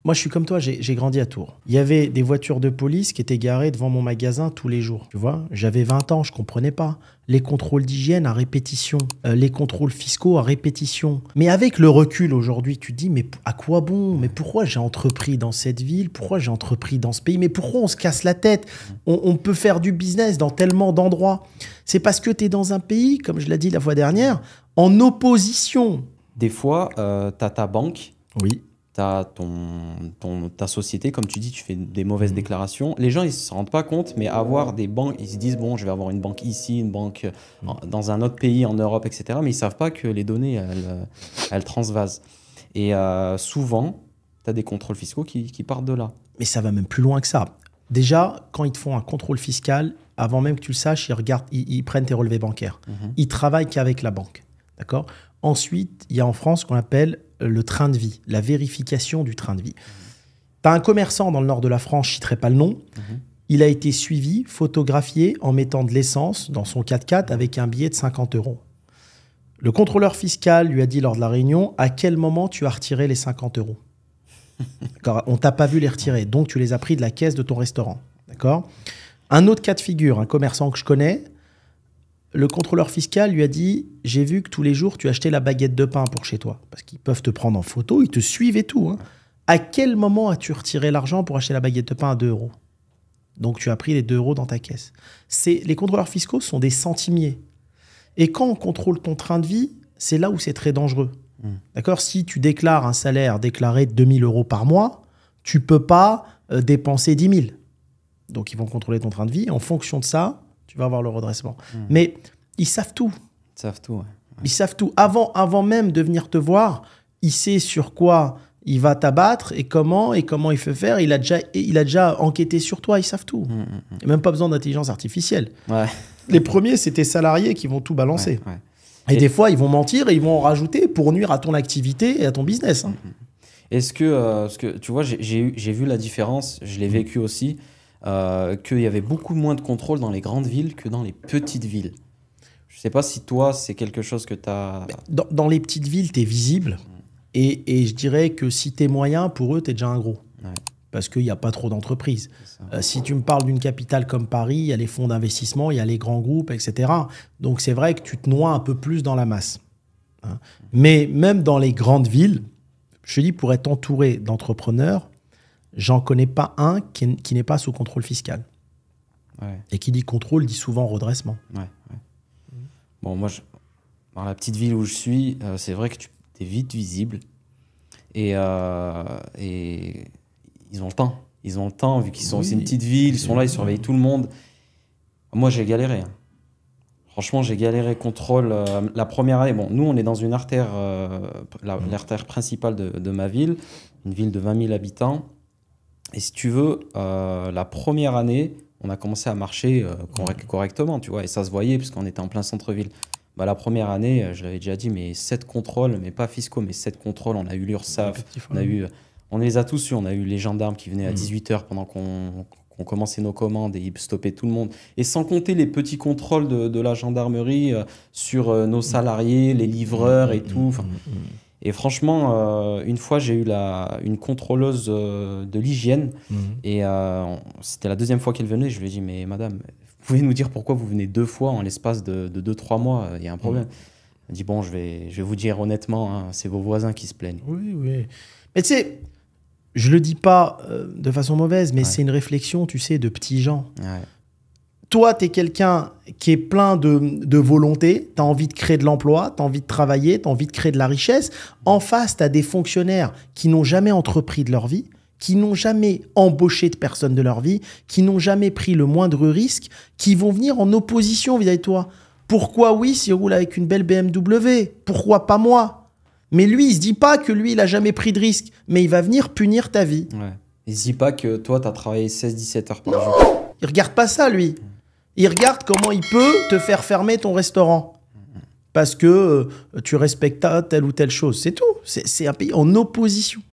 Moi, je suis comme toi, j'ai grandi à Tours. Il y avait des voitures de police qui étaient garées devant mon magasin tous les jours. Tu vois, j'avais 20 ans, je comprenais pas. Les contrôles d'hygiène à répétition, les contrôles fiscaux à répétition. Mais avec le recul aujourd'hui, tu te dis, mais à quoi bon? Mais pourquoi j'ai entrepris dans cette ville? Pourquoi j'ai entrepris dans ce pays? Mais pourquoi on se casse la tête? On peut faire du business dans tellement d'endroits. C'est parce que tu es dans un pays, comme je l'ai dit la fois dernière, en opposition. Des fois, tu as ta banque. Oui. Tu as ta société, comme tu dis, tu fais des mauvaises déclarations. Les gens, ils ne se rendent pas compte, mais avoir des banques, ils se disent, bon, je vais avoir une banque ici, une banque dans un autre pays, en Europe, etc. Mais ils ne savent pas que les données, elles transvasent. Et souvent, tu as des contrôles fiscaux qui partent de là. Mais ça va même plus loin que ça. Déjà, quand ils te font un contrôle fiscal, avant même que tu le saches, ils prennent tes relevés bancaires. Ils travaillent qu'avec la banque. D'accord ? Ensuite, il y a en France ce qu'on appelle le train de vie, la vérification du train de vie. Tu as un commerçant dans le nord de la France, je ne citerai pas le nom, il a été suivi, photographié en mettant de l'essence dans son 4x4 avec un billet de 50 €. Le contrôleur fiscal lui a dit lors de la réunion, à quel moment tu as retiré les 50 €. On ne t'a pas vu les retirer, donc tu les as pris de la caisse de ton restaurant. D'accord ? Un autre cas de figure, un commerçant que je connais, le contrôleur fiscal lui a dit « J'ai vu que tous les jours, tu achetais la baguette de pain pour chez toi. » Parce qu'ils peuvent te prendre en photo, ils te suivent et tout. Hein. À quel moment as-tu retiré l'argent pour acheter la baguette de pain à 2 €? Donc, tu as pris les 2 € dans ta caisse. Les contrôleurs fiscaux sont des centimiers. Et quand on contrôle ton train de vie, c'est là où c'est très dangereux. D'accord ? Si tu déclares un salaire déclaré de 2 000 € par mois, tu ne peux pas dépenser 10 000. Donc, ils vont contrôler ton train de vie. Et en fonction de ça, tu vas avoir le redressement. Mais ils savent tout. Ils savent tout, ouais. Ils savent tout. Avant même de venir te voir, il sait sur quoi il va t'abattre et comment il fait faire. Il a déjà enquêté sur toi. Ils savent tout. Il n'y a même pas besoin d'intelligence artificielle. Ouais. Les premiers, c'est tes salariés qui vont tout balancer. Ouais. Et des fois, ils vont mentir et ils vont en rajouter pour nuire à ton activité et à ton business. Hein. Est-ce que tu vois, j'ai vu la différence, je l'ai vécu aussi, qu'il y avait beaucoup moins de contrôle dans les grandes villes que dans les petites villes. Je ne sais pas si toi, c'est quelque chose que tu as... Dans les petites villes, tu es visible. Et je dirais que si tu es moyen, pour eux, tu es déjà un gros. Ouais. Parce qu'il n'y a pas trop d'entreprises. Si tu me parles d'une capitale comme Paris, il y a les fonds d'investissement, il y a les grands groupes, etc. Donc, c'est vrai que tu te noies un peu plus dans la masse. Hein. Mais même dans les grandes villes, je te dis, pour être entouré d'entrepreneurs, j'en connais pas un qui n'est pas sous contrôle fiscal. Ouais. Et qui dit contrôle, dit souvent redressement. Ouais. Bon, moi, dans la petite ville où je suis, c'est vrai que tu es vite visible. Et ils ont le temps. Ils ont le temps, vu qu'ils sont aussi une petite ville, ils sont là, ils surveillent tout le monde. Moi, j'ai galéré. Franchement, j'ai galéré contrôle. La première année, bon, nous, on est dans une artère, l'artère principale de ma ville, une ville de 20 000 habitants. Et si tu veux, la première année, on a commencé à marcher correctement, tu vois, et ça se voyait parce qu'on était en plein centre-ville. Bah, la première année, je l'avais déjà dit, mais 7 contrôles, mais pas fiscaux, mais 7 contrôles. On a eu l'URSSAF, on les a tous eus. On a eu les gendarmes qui venaient à 18 h pendant qu'on commençait nos commandes et ils stoppaient tout le monde. Et sans compter les petits contrôles de la gendarmerie sur nos salariés, les livreurs et tout. Et franchement, une fois, j'ai eu une contrôleuse de l'hygiène et c'était la deuxième fois qu'elle venait. Je lui ai dit, mais madame, vous pouvez nous dire pourquoi vous venez 2 fois en l'espace de 2-3 mois? Il y a un problème. Elle dit, bon, je vais vous dire honnêtement, hein, c'est vos voisins qui se plaignent. Oui. Mais tu sais, je le dis pas de façon mauvaise, mais c'est une réflexion, tu sais, de petits gens. Ouais. Toi, tu es quelqu'un qui est plein de volonté, tu as envie de créer de l'emploi, tu as envie de travailler, tu as envie de créer de la richesse. En face, tu as des fonctionnaires qui n'ont jamais entrepris de leur vie, qui n'ont jamais embauché de personne de leur vie, qui n'ont jamais pris le moindre risque, qui vont venir en opposition vis-à-vis de toi. Pourquoi oui, s'il roule avec une belle BMW? Pourquoi pas moi? Mais lui, il se dit pas que lui, il n'a jamais pris de risque, mais il va venir punir ta vie. Ouais. Il se dit pas que toi, tu as travaillé 16-17 heures par jour. Il regarde pas ça, lui. Il regarde comment il peut te faire fermer ton restaurant. Parce que tu respectes telle ou telle chose. C'est tout. C'est un pays en opposition.